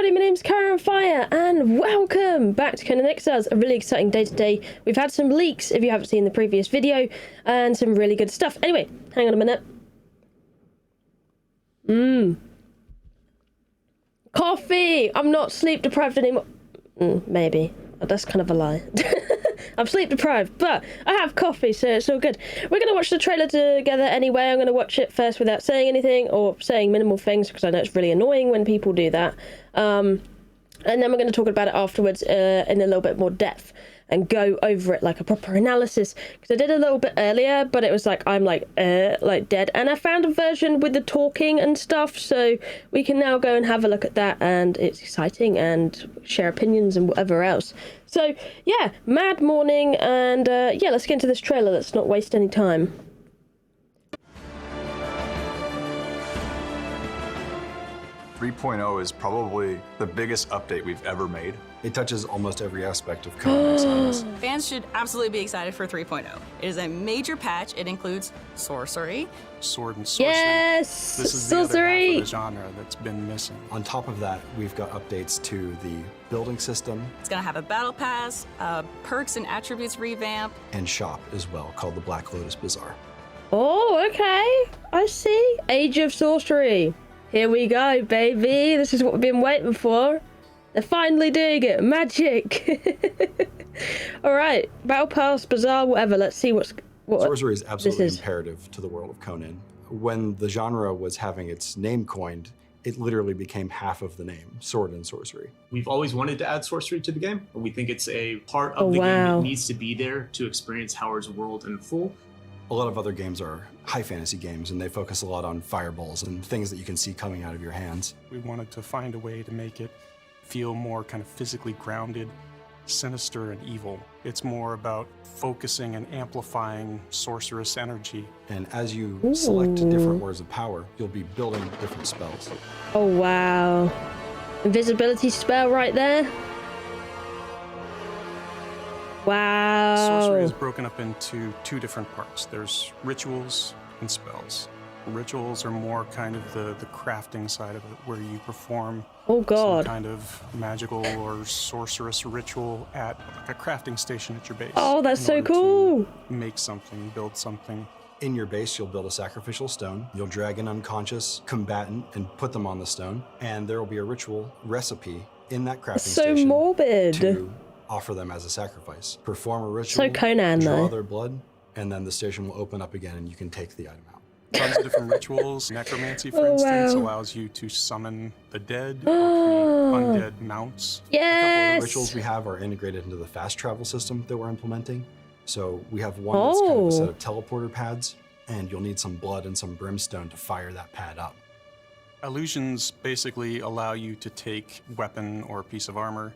everybody, my name's Kiahonfire and welcome back to Conan Exiles. A really exciting day today. We've had some leaks, if you haven't seen the previous video, and some really good stuff. Anyway, hang on a minute. Coffee! I'm not sleep deprived anymore. Maybe. That's kind of a lie. I'm sleep deprived, but I have coffee, so it's all good. We're going to watch the trailer together anyway. I'm going to watch it first without saying anything or saying minimal things because I know it's really annoying when people do that. And then we're going to talk about it afterwards in a little bit more depth and go over it like a proper analysis, because I did a little bit earlier, but it was like I'm like dead, and I found a version with the talking and stuff, so we can now go and have a look at that, and it's exciting, and share opinions and whatever else. So yeah, mad morning, and yeah, let's get into this trailer. Let's not waste any time. 3.0 is probably the biggest update we've ever made. It touches almost every aspect of Conan Exiles. Fans should absolutely be excited for 3.0. It is a major patch. It includes sorcery. Sword and sorcery. Yes! This is sorcery! the other half of the genre that's been missing. On top of that, we've got updates to the building system It's gonna have a battle pass, perks and attributes revamp. and shop as well, called the Black Lotus Bazaar. Oh, okay. I see. Age of Sorcery. Here we go, baby. This is what we've been waiting for. They're finally doing it. Magic. All right. Battle Pass, Bazaar, whatever. Let's see what Sorcery is absolutely this is. imperative to the world of Conan. When the genre was having its name coined, it literally became half of the name, sword and sorcery. We've always wanted to add sorcery to the game. We think it's a part of the game that needs to be there to experience Howard's world in full. A lot of other games are high fantasy games, and they focus a lot on fireballs and things that you can see coming out of your hands. We wanted to find a way to make it feel more kind of physically grounded, sinister and evil. It's more about focusing and amplifying sorceress energy. And as you select different words of power, you'll be building different spells. Oh, wow. Invisibility spell right there. Wow. Sorcery is broken up into two different parts. There's rituals and spells. Rituals are more kind of the crafting side of it, where you perform Oh, God. some kind of magical or sorceress ritual at a crafting station at your base. Oh, that's in so order to cool. Make something, build something. In your base, you'll build a sacrificial stone. You'll drag an unconscious combatant and put them on the stone, and there will be a ritual recipe in that crafting So station morbid. to offer them as a sacrifice. Perform a ritual, So Conan, draw though. their blood, and then the station will open up again and you can take the item out. Tons of different rituals. Necromancy, for Oh, instance, wow. allows you to summon the dead or create undead mounts. A couple of Yes. the rituals we have are integrated into the fast travel system that we're implementing. So we have one that's kind of a set of teleporter pads, and you'll need some blood and some brimstone to fire that pad up. Illusions basically allow you to take weapon or a piece of armor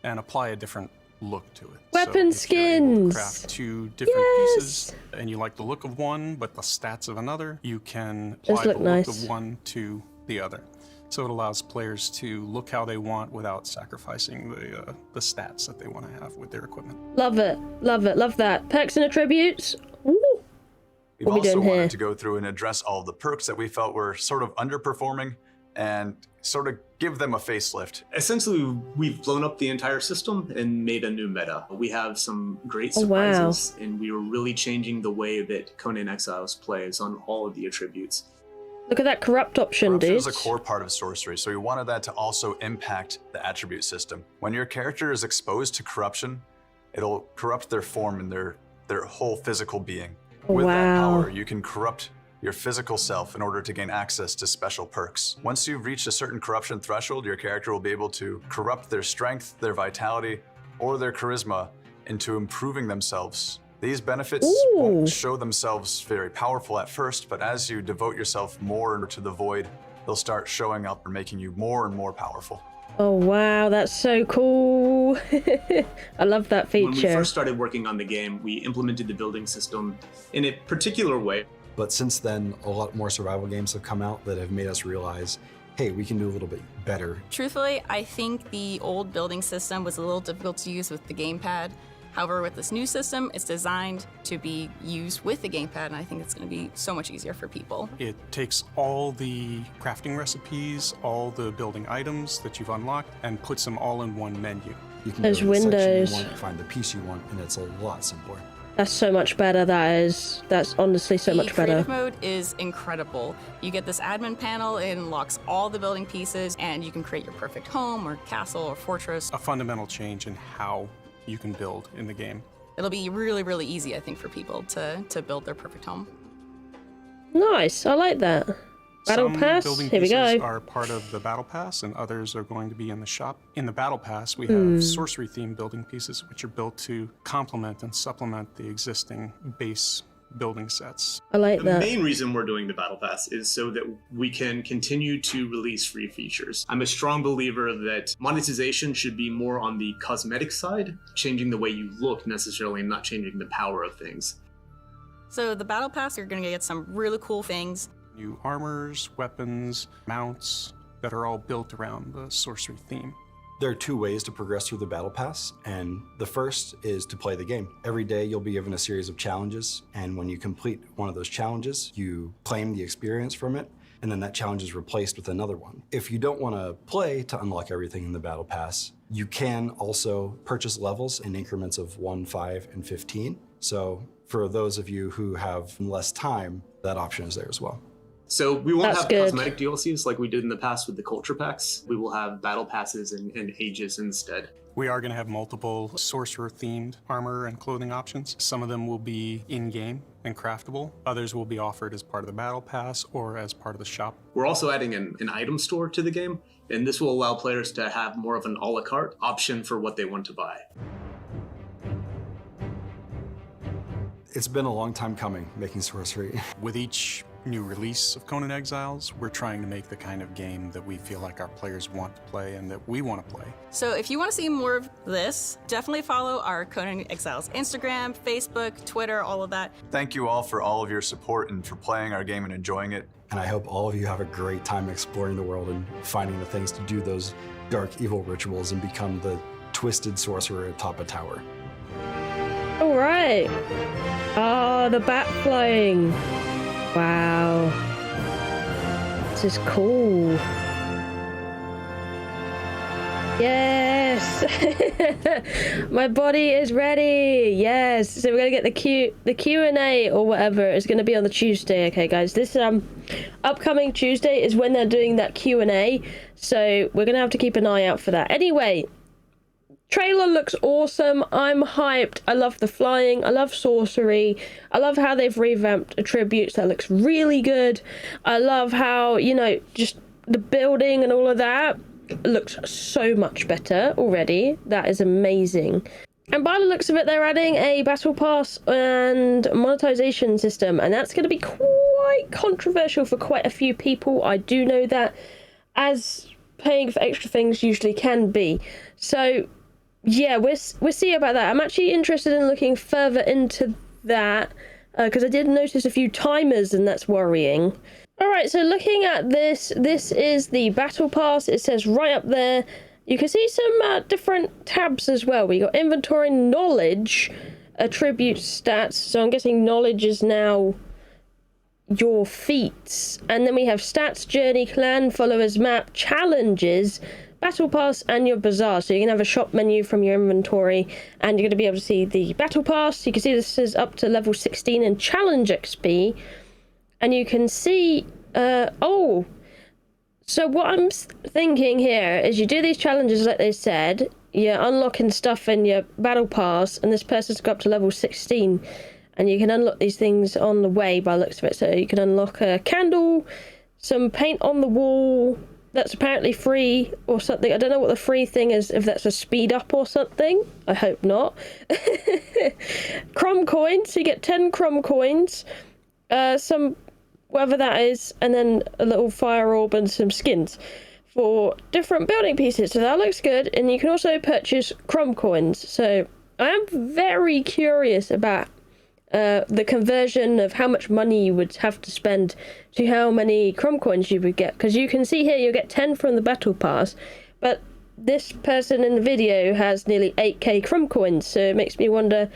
and apply a different look to it. Weapon so if you're able to skins. craft two different Yes. pieces and you like the look of one but the stats of another, you can Those apply look the nice. look of one to the other. So it allows players to look how they want without sacrificing the stats that they want to have with their equipment. Love it. Love it. Love that. Perks and attributes. Ooh. We've What we also doing here? wanted to go through and address all of the perks that we felt were sort of underperforming and sort of give them a facelift. Essentially, we've blown up the entire system and made a new meta. We have some great Oh, wow. surprises, and we are really changing the way that Conan Exiles plays on all of the attributes. Look at that corrupt option, Corruption dude. is a core part of sorcery, so we wanted that to also impact the attribute system. When your character is exposed to corruption, it'll corrupt their form and their whole physical being. With that Wow. power, you can corrupt your physical self in order to gain access to special perks. Once you've reached a certain corruption threshold, your character will be able to corrupt their strength, their vitality, or their charisma into improving themselves. These benefits won't show themselves very powerful at first, but as you devote yourself more to the void, they'll start showing up and making you more and more powerful. Oh, wow. That's so cool. I love that When we feature. first started working on the game, we implemented the building system in a particular way. But since then, a lot more survival games have come out that have made us realize, hey, we can do a little bit better. Truthfully, I think the old building system was a little difficult to use with the gamepad. However, with this new system, it's designed to be used with the gamepad, and I think it's going to be so much easier for people. It takes all the crafting recipes, all the building items that you've unlocked, and puts them all in one menu. You can Those go to the section windows. you want, find the piece you want, and it's a lot simpler. That's so much better, that is. That's honestly so much better. The creative mode is incredible. You get this admin panel, it unlocks all the building pieces, and you can create your perfect home or castle or fortress. A fundamental change in how you can build in the game. It'll be really, really easy, I think, for people to build their perfect home. Nice, I like that. Battle Some Pass, building here we pieces go. are part of the Battle Pass, and others are going to be in the shop. In the Battle Pass, we have sorcery-themed building pieces, which are built to complement and supplement the existing base building sets. I like The that. main reason we're doing the Battle Pass is so that we can continue to release free features. I'm a strong believer that monetization should be more on the cosmetic side, changing the way you look necessarily, and not changing the power of things. So the Battle Pass, you're going to get some really cool things. New armors, weapons, mounts that are all built around the sorcery theme. There are two ways to progress through the Battle Pass, and the first is to play the game. Every day you'll be given a series of challenges, and when you complete one of those challenges, you claim the experience from it, and then that challenge is replaced with another one. If you don't want to play to unlock everything in the Battle Pass, you can also purchase levels in increments of 1, 5, and 15. So for those of you who have less time, that option is there as well. So we won't That's have good. cosmetic DLCs like we did in the past with the culture packs. We will have battle passes and ages instead. We are going to have multiple sorcerer-themed armor and clothing options. Some of them will be in-game and craftable. Others will be offered as part of the Battle Pass or as part of the shop. We're also adding an item store to the game, and this will allow players to have more of an a la carte option for what they want to buy. It's been a long time coming, making sorcery. With each new release of Conan Exiles, we're trying to make the kind of game that we feel like our players want to play and that we want to play. So if you want to see more of this, definitely follow our Conan Exiles Instagram, Facebook, Twitter, all of that. Thank you all for all of your support and for playing our game and enjoying it. And I hope all of you have a great time exploring the world and finding the things to do those dark, evil rituals and become the twisted sorcerer atop a tower. All right. Oh, the bat flying. Wow. This is cool. Yes. My body is ready. Yes. So we're gonna get the Q&A or whatever is gonna be on the Tuesday. Okay, guys. This upcoming Tuesday is when they're doing that Q&A. So we're gonna have to keep an eye out for that. Anyway. Trailer looks awesome. I'm hyped. I love the flying. I love sorcery. I love how they've revamped attributes. That looks really good. I love how, you know, just the building and all of that looks so much better already. That is amazing. And by the looks of it, they're adding a battle pass and monetization system, and that's going to be quite controversial for quite a few people. I do know that, as paying for extra things usually can be. So yeah, we'll see about that. I'm actually interested in looking further into that because I did notice a few timers, and that's worrying. All right, so looking at this is the battle pass. It says right up there. You can see some different tabs as well. We got inventory, knowledge, attributes, stats. So I'm guessing knowledge is now your feats, and then we have stats, journey, clan, followers, map, challenges, battle pass, and your bazaar. So you can have a shop menu from your inventory, and you're going to be able to see the battle pass. You can see this is up to level 16 in challenge XP, and you can see so what I'm thinking here is you do these challenges like they said, you're unlocking stuff in your battle pass, and this person's got up to level 16, and you can unlock these things on the way by the looks of it. So you can unlock a candle, some paint on the wall, that's apparently free or something. I don't know what the free thing is, if that's a speed up or something. I hope not. Crumb coins, so you get 10 crumb coins, some whatever that is, and then a little fire orb and some skins for different building pieces. So that looks good, and you can also purchase crumb coins. So I am very curious about the conversion of how much money you would have to spend to how many crumb coins you would get, because you can see here you'll get 10 from the battle pass, but this person in the video has nearly 8k crumb coins, so it makes me wonder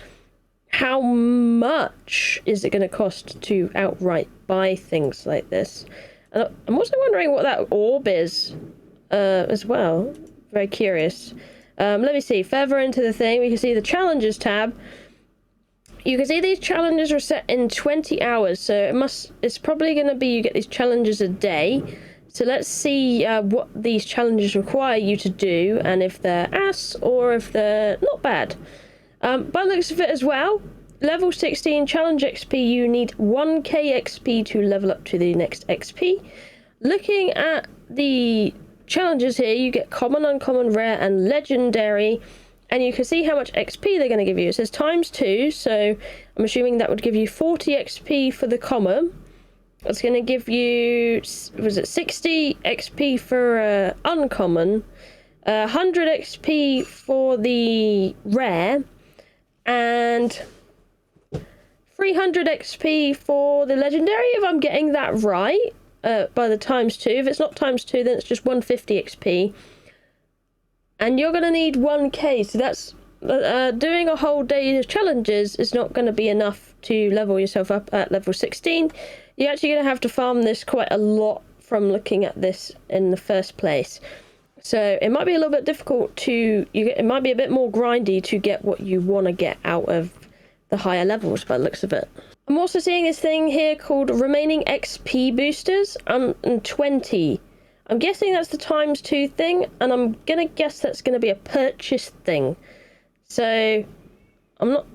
how much is it going to cost to outright buy things like this. And I'm also wondering what that orb is as well. Very curious. Let me see. Further into the thing, we can see the challenges tab. You can see these challenges are set in 20 hours, so it's probably going to be you get these challenges a day. So let's see what these challenges require you to do, and if they're ass or if they're not bad. By the looks of it as well, level 16 challenge XP, you need 1k XP to level up to the next XP. Looking at the challenges here, you get common, uncommon, rare, and legendary. And you can see how much XP they're going to give you. It says ×2, so I'm assuming that would give you 40 XP for the common. It's going to give you, was it 60 XP for uncommon, 100 XP for the rare, and 300 XP for the legendary, if I'm getting that right, by the ×2. If it's not ×2, then it's just 150 XP. And you're going to need 1k, so that's doing a whole day of challenges is not going to be enough to level yourself up at level 16. You're actually going to have to farm this quite a lot from looking at this in the first place. So it might be a little bit difficult to, it might be a bit more grindy to get what you want to get out of the higher levels by the looks of it. I'm also seeing this thing here called remaining XP boosters and 20. I'm guessing that's the ×2 thing, and I'm gonna guess that's gonna be a purchase thing. So, I'm not.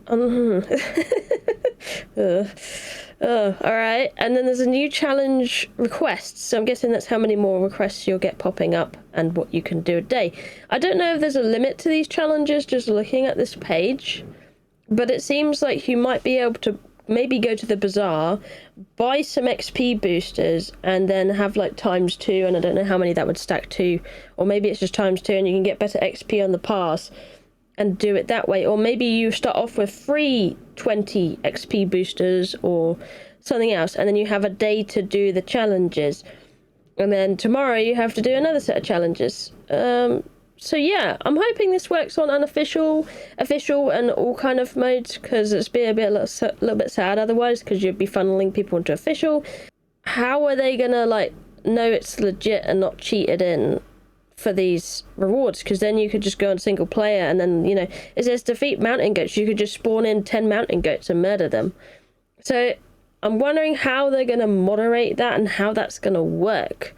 Alright, and then there's a new challenge requests. So I'm guessing that's how many more requests you'll get popping up and what you can do a day. I don't know if there's a limit to these challenges just looking at this page, but it seems like you might be able to maybe go to the bazaar, buy some XP boosters, and then have like ×2, and I don't know how many that would stack to, or maybe it's just ×2 and you can get better XP on the pass and do it that way, or maybe you start off with free 20 XP boosters or something else, and then you have a day to do the challenges, and then tomorrow you have to do another set of challenges. So yeah, I'm hoping this works on unofficial, official, and all kind of modes, because it's be a little bit sad otherwise, because you'd be funneling people into official. How are they gonna like know it's legit and not cheated in for these rewards? Because then you could just go on single player, and then, you know, it says defeat mountain goats. You could just spawn in 10 mountain goats and murder them. So I'm wondering how they're gonna moderate that and how that's gonna work.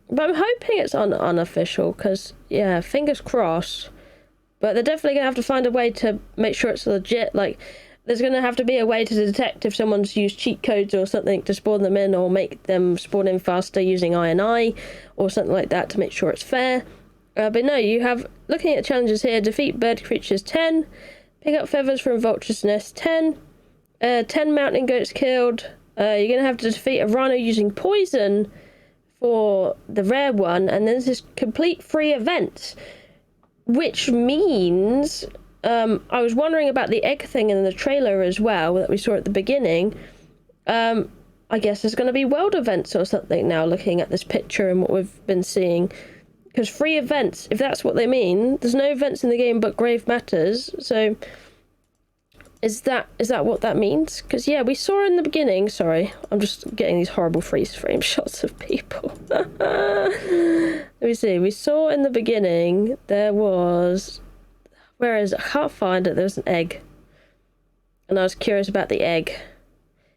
But I'm hoping it's unofficial, because, yeah, fingers crossed. But they're definitely going to have to find a way to make sure it's legit. Like, there's going to have to be a way to detect if someone's used cheat codes or something to spawn them in, or make them spawn in faster using INI, or something like that to make sure it's fair. But no, you have, looking at challenges here, defeat bird creatures 10, pick up feathers from vulture's nest 10, 10 mountain goats killed. You're going to have to defeat a rhino using poison for the rare one, and then there's this complete free events, which means I was wondering about the egg thing in the trailer as well that we saw at the beginning. I guess there's going to be world events or something now, looking at this picture and what we've been seeing, because free events, if that's what they mean, there's no events in the game but grave matters. So is that what that means? Because, yeah, we saw in the beginning... Sorry, I'm just getting these horrible freeze frame shots of people. Let me see. We saw in the beginning there was... Where is it? I can't find it. There was an egg. And I was curious about the egg.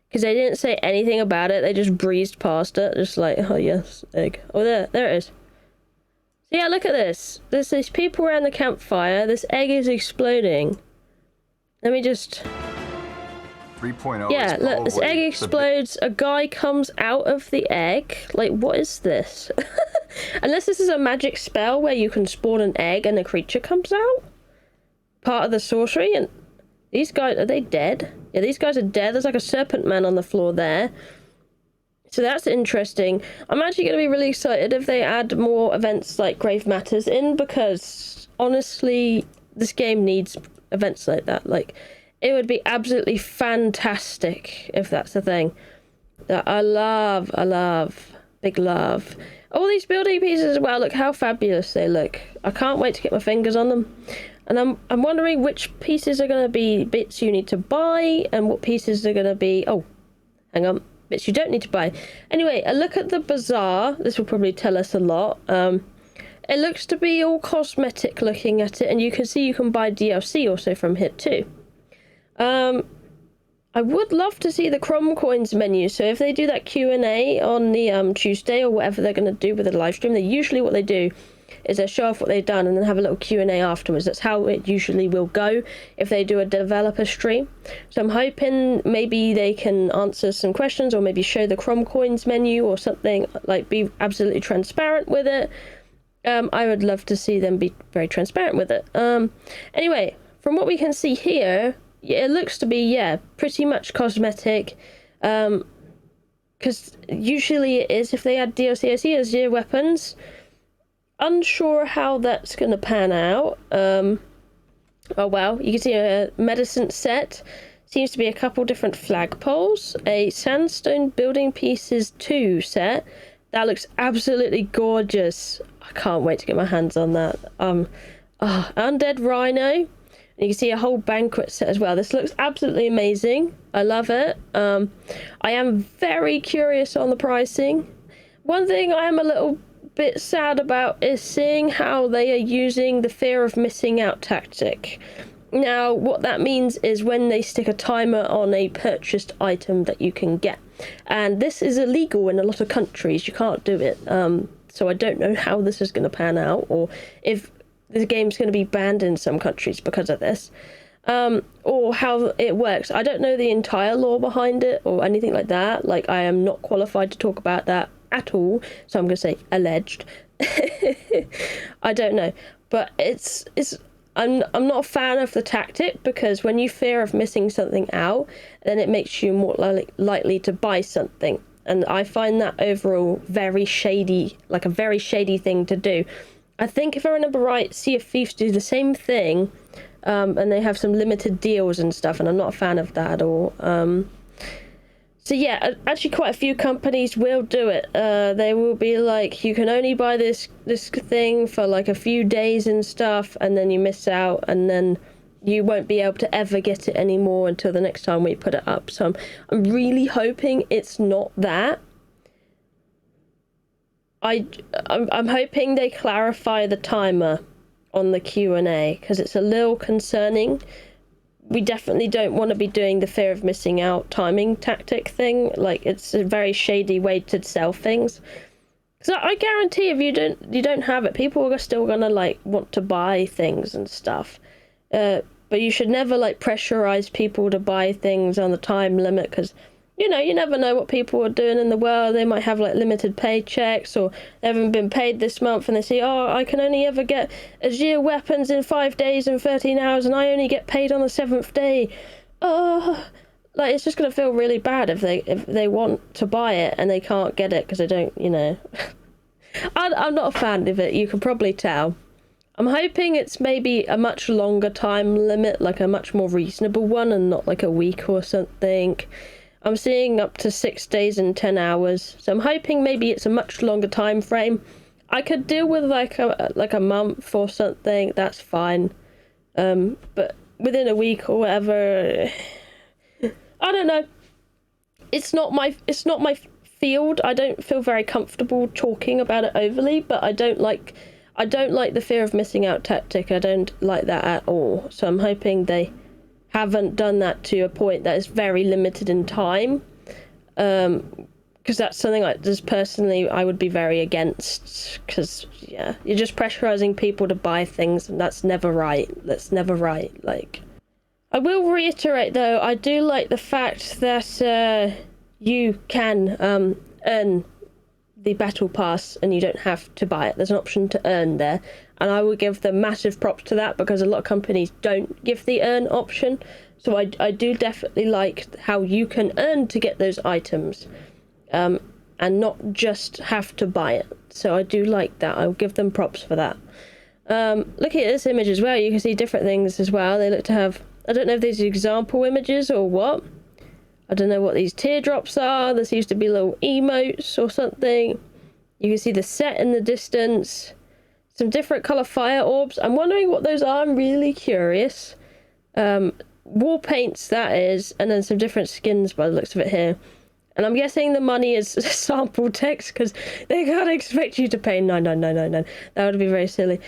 Because they didn't say anything about it. They just breezed past it. Just like, oh, yes, egg. Oh, there it is. So, yeah, look at this. There's these people around the campfire. This egg is exploding. Let me just... 3.0 yeah, is look, this egg explodes, a guy comes out of the egg. Like, what is this? Unless this is a magic spell where you can spawn an egg and a creature comes out? Part of the sorcery? And these guys, are they dead? Yeah, these guys are dead. There's like a serpent man on the floor there. So that's interesting. I'm actually going to be really excited if they add more events like Grave Matters in, because honestly, this game needs events like that. Like, it would be absolutely fantastic if that's the thing. I love big love. All these building pieces as well, look how fabulous they look. I can't wait to get my fingers on them. And I'm wondering which pieces are going to be bits you need to buy and what pieces are going to be... Oh, hang on. Bits you don't need to buy. Anyway, a look at the bazaar. This will probably tell us a lot. It looks to be all cosmetic looking at it. And you can see you can buy DLC also from here too. I would love to see the Crom Coins menu. So if they do that Q&A on the Tuesday or whatever they're going to do with the live stream, usually what they do is they show off what they've done and then have a little Q&A afterwards. That's how it usually will go if they do a developer stream. So I'm hoping maybe they can answer some questions or maybe show the Crom Coins menu or something, like be absolutely transparent with it. I would love to see them be very transparent with it. Anyway, from what we can see here, it looks to be, yeah, pretty much cosmetic. Because usually it is if they add DLC. I see Azure weapons. Unsure how that's going to pan out. Oh well, you can see a medicine set. Seems to be a couple different flagpoles. A sandstone building pieces 2 set. That looks absolutely gorgeous. I can't wait to get my hands on that. Undead Rhino. You can see a whole banquet set as well. This looks absolutely amazing. I love it. I am very curious on the pricing. One thing I am a little bit sad about is seeing how they are using the fear of missing out tactic. Now, what that means is when they stick a timer on a purchased item that you can get. And this is illegal in a lot of countries. You can't do it. So I don't know how this is going to pan out, or if the game's going to be banned in some countries because of this, or how it works. I don't know the entire law behind it or anything like that. Like, I am not qualified to talk about that at all, so I'm going to say alleged. I don't know, but I'm not a fan of the tactic, because when you fear of missing something out, then it makes you more likely to buy something, and I find that overall very shady, like a very shady thing to do. I think if I remember right, Sea of Thieves do the same thing, and they have some limited deals and stuff, and I'm not a fan of that at all. So yeah, actually quite a few companies will do it. They will be like, you can only buy this thing for like a few days and stuff, and then you miss out, and then you won't be able to ever get it anymore until the next time we put it up. So I'm really hoping it's not that. I'm hoping they clarify the timer on the Q&A, because it's a little concerning. We definitely don't want to be doing the fear of missing out timing tactic thing. Like, it's a very shady way to sell things. So I guarantee if you don't have it, people are still gonna like want to buy things and stuff. But you should never like pressurize people to buy things on the time limit, because you never know what people are doing in the world. They might have like limited paychecks, or they haven't been paid this month, and they say, oh, I can only ever get Azure weapons in 5 days and 13 hours, and I only get paid on the 7th day. Like, it's just going to feel really bad if they want to buy it and they can't get it because they don't, I'm not a fan of it, you can probably tell. I'm hoping it's maybe a much longer time limit, like a much more reasonable one, and not like a week or something. I'm seeing up to 6 days and 10 hours, so I'm hoping maybe it's a much longer time frame. I could deal with like a month or something, that's fine. But within a week or whatever, I don't know. It's not my field. I don't feel very comfortable talking about it overly, but I don't like the fear of missing out tactic. I don't like that at all. So I'm hoping they haven't done that to a point that is very limited in time, because that's something like just personally I would be very against, because yeah, you're just pressurizing people to buy things, and that's never right. Like, I will reiterate though, I do like the fact that you can earn the battle pass and you don't have to buy it. There's an option to earn there, and I will give them massive props to that, because a lot of companies don't give the earn option. So I do definitely like how you can earn to get those items, and not just have to buy it. So I do like that. I'll give them props for that. Looking at this image as well, you can see different things as well. They look to have, I don't know if these are example images or what. I don't know what these teardrops are. There seems to be little emotes or something. You can see the set in the distance. Some different colour fire orbs. I'm wondering what those are. I'm really curious. War paints, that is. And then some different skins by the looks of it here. And I'm guessing the money is sample text because they can't expect you to pay 99999. That would be very silly.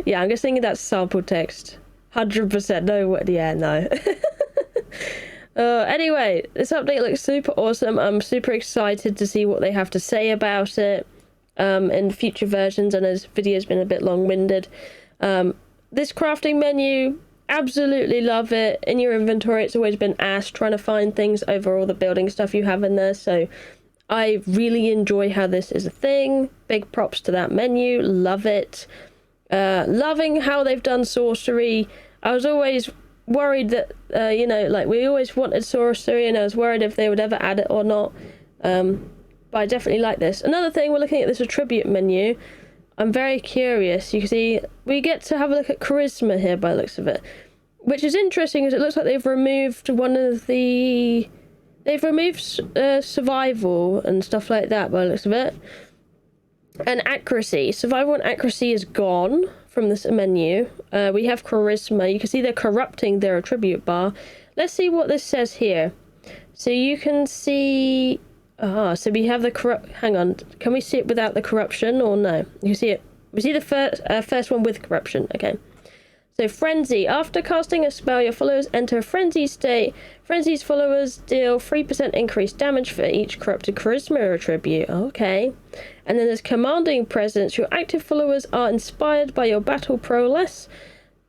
Yeah, I'm guessing that's sample text. 100%. No, yeah, no. Anyway, this update looks super awesome. I'm super excited to see what they have to say about it in future versions. I know this video's been a bit long-winded. This crafting menu, absolutely love it. In your inventory, it's always been ass trying to find things over all the building stuff you have in there, so I really enjoy how this is a thing. Big props to that menu. Love it. Loving how they've done sorcery. I was always worried that, you know, like, we always wanted sorcery, and I was worried if they would ever add it or not. But I definitely like this. Another thing, we're looking at this attribute menu. I'm very curious. You can see we get to have a look at charisma here by the looks of it, which is interesting because it looks like they've removed one of the... They've removed survival and stuff like that by the looks of it. And accuracy. Survival and accuracy is gone from this menu. We have charisma. You can see they're corrupting their attribute bar. Let's see what this says here. So you can see... so we have the corrupt... Hang on. Can we see it without the corruption or no? You can see it. We see the first one with corruption. Okay. So Frenzy. After casting a spell, your followers enter a frenzy state. Frenzy's followers deal 3% increased damage for each corrupted charisma attribute. Okay. And then there's Commanding Presence. Your active followers are inspired by your battle prowess,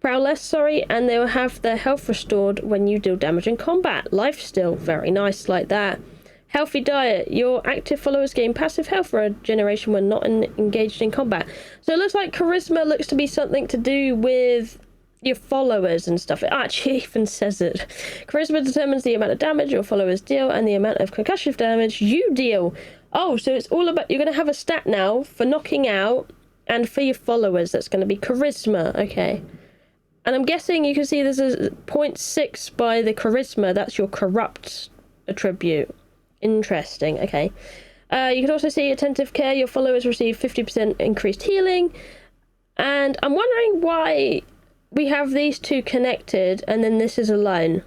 and they will have their health restored when you deal damage in combat. Life steal. Very nice, like that. Healthy diet. Your active followers gain passive health regeneration when not engaged in combat. So it looks like charisma looks to be something to do with your followers and stuff. It actually even says it. Charisma determines the amount of damage your followers deal and the amount of concussive damage you deal. Oh, so it's all about... You're going to have a stat now for knocking out and for your followers. That's going to be charisma. Okay. And I'm guessing you can see there's a 0.6 by the charisma. That's your corrupt attribute. Interesting. Okay. You can also see attentive care. Your followers receive 50% increased healing. And I'm wondering why we have these two connected and then this is alone.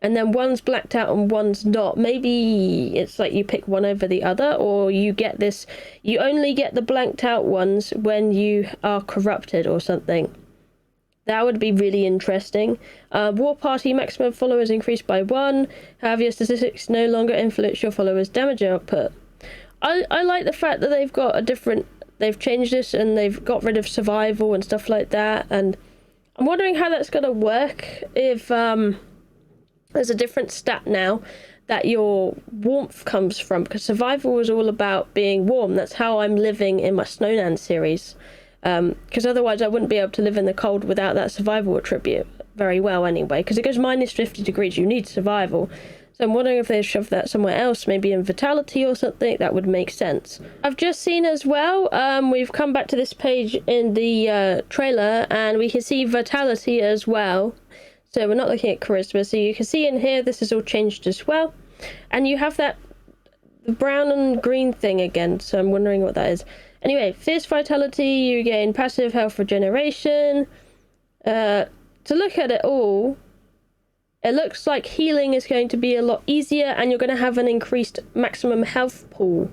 And then one's blacked out and one's not. Maybe it's like you pick one over the other, or you get this... You only get the blanked out ones when you are corrupted or something. That would be really interesting. War Party maximum followers increased by 1. However, your statistics no longer influence your followers' damage output. I like the fact that they've got a different... They've changed this and they've got rid of survival and stuff like that. And I'm wondering how that's going to work if there's a different stat now that your warmth comes from. Because survival was all about being warm. That's how I'm living in my Snowland series. Because otherwise I wouldn't be able to live in the cold without that survival attribute very well anyway, because it goes minus 50 degrees, you need survival. So I'm wondering if they shoved that somewhere else, maybe in Vitality or something. That would make sense. I've just seen as well, we've come back to this page in the trailer, and we can see Vitality as well. So we're not looking at Charisma, so you can see in here this is all changed as well. And you have that brown and green thing again, so I'm wondering what that is. Anyway, Fierce Vitality, you gain passive health regeneration. To look at it all, it looks like healing is going to be a lot easier, and you're going to have an increased maximum health pool,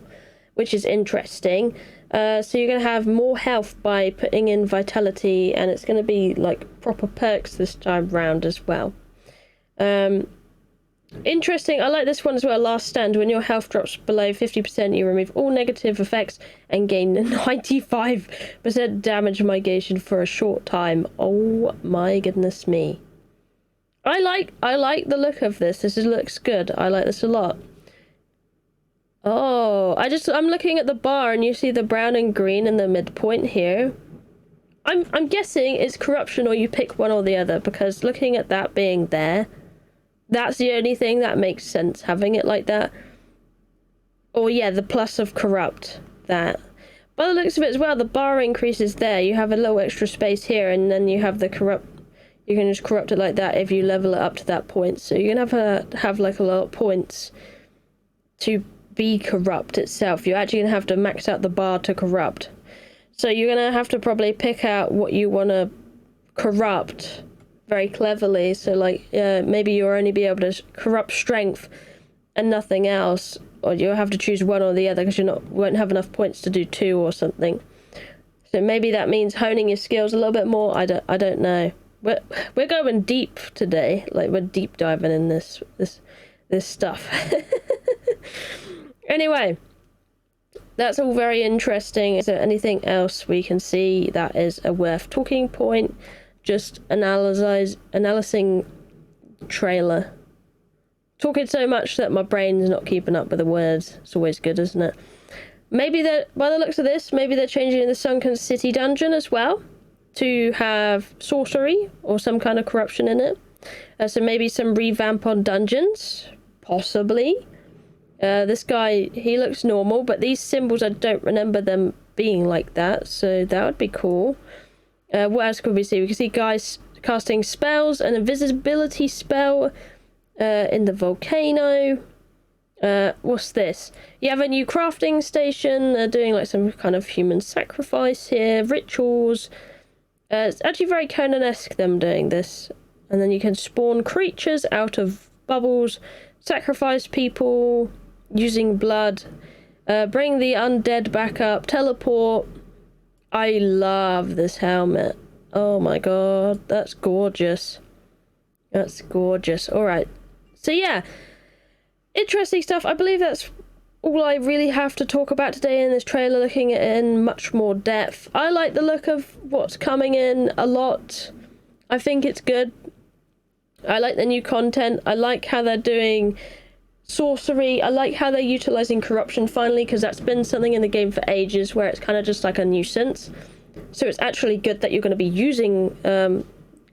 which is interesting. So you're going to have more health by putting in Vitality, and it's going to be like proper perks this time round as well. Interesting. I like this one as well. Last Stand. When your health drops below 50%, you remove all negative effects and gain 95% damage mitigation for a short time. Oh my goodness me. I like the look of this. This looks good. I like this a lot. Oh, I'm looking at the bar and you see the brown and green in the midpoint here. I'm guessing it's corruption, or you pick one or the other, because looking at that being there, that's the only thing that makes sense, having it like that. Or yeah, the plus of corrupt, that. By the looks of it as well, the bar increases there. You have a little extra space here, and then you have the corrupt. You can just corrupt it like that if you level it up to that point. So you're gonna have like a lot of points to be corrupt itself. You're actually gonna have to max out the bar to corrupt. So you're gonna have to probably pick out what you want to corrupt very cleverly. So like maybe you'll only be able to corrupt strength and nothing else, or you'll have to choose one or the other because won't have enough points to do two or something. So maybe that means honing your skills a little bit more. I don't know. We're going deep today. Like we're deep diving in this stuff. Anyway, that's all very interesting. Is there anything else we can see that is a worth talking point? Just analyzing trailer. Talking so much that my brain's not keeping up with the words. It's always good, isn't it? Maybe by the looks of this, maybe they're changing the Sunken City dungeon as well to have sorcery or some kind of corruption in it. So maybe some revamp on dungeons, possibly. This guy, he looks normal, but these symbols, I don't remember them being like that, so that would be cool. What else could we see? We can see guys casting spells, an invisibility spell in the volcano. What's this? You have a new crafting station. They're doing like some kind of human sacrifice here, rituals. It's actually very Conan-esque, them doing this. And then you can spawn creatures out of bubbles, sacrifice people using blood, bring the undead back up, teleport. I love this helmet. Oh my god, that's gorgeous. That's gorgeous. Alright. So yeah, interesting stuff. I believe that's all I really have to talk about today in this trailer, looking at it in much more depth. I like the look of what's coming in a lot. I think it's good. I like the new content. I like how they're doing sorcery. I like how they're utilizing corruption finally, because that's been something in the game for ages where it's kind of just like a nuisance. So it's actually good that you're going to be using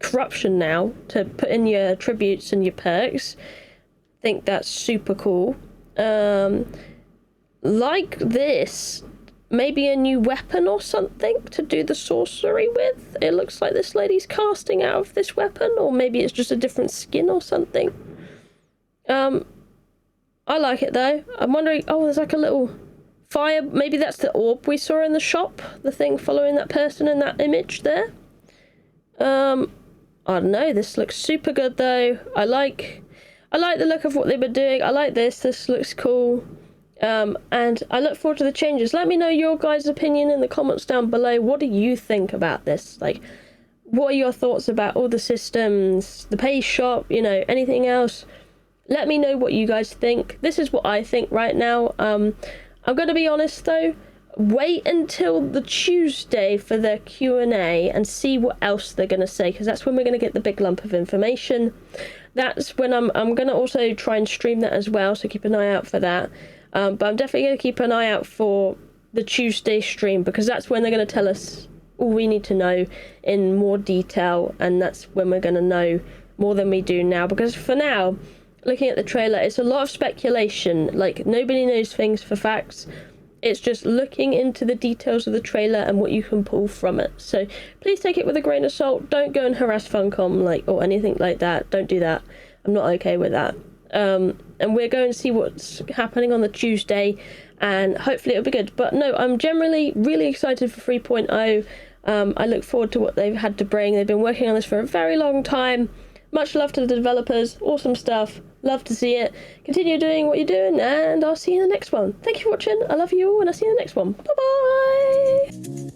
corruption now to put in your attributes and your perks. I think that's super cool. Like this, maybe a new weapon or something to do the sorcery with. It looks like this lady's casting out of this weapon, or maybe it's just a different skin or something. I like it though. I'm wondering, oh, there's like a little fire. Maybe that's the orb we saw in the shop, the thing following that person in that image there. I don't know. This looks super good though. I like the look of what they've been doing. I like this. This looks cool. And I look forward to the changes. Let me know your guys' opinion in the comments down below. What do you think about this? Like, what are your thoughts about all the systems, the pay shop, you know, anything else? Let me know what you guys think. This is what I think right now. I'm going to be honest though. Wait until the Tuesday for their Q&A and see what else they're going to say, because that's when we're going to get the big lump of information. That's when I'm going to also try and stream that as well, so keep an eye out for that. But I'm definitely going to keep an eye out for the Tuesday stream, because that's when they're going to tell us all we need to know in more detail, and that's when we're going to know more than we do now. Because for now, looking at the trailer, it's a lot of speculation. Like, nobody knows things for facts. It's just looking into the details of the trailer and what you can pull from it. So please take it with a grain of salt. Don't go and harass Funcom or anything like that. Don't do that. I'm not okay with that. And we're going to see what's happening on the Tuesday, and hopefully it'll be good. But no, I'm generally really excited for 3.0. I look forward to what they've had to bring. They've been working on this for a very long time. Much love to the developers. Awesome stuff. Love to see it. Continue doing what you're doing, and I'll see you in the next one. Thank you for watching. I love you all, and I'll see you in the next one. Bye-bye!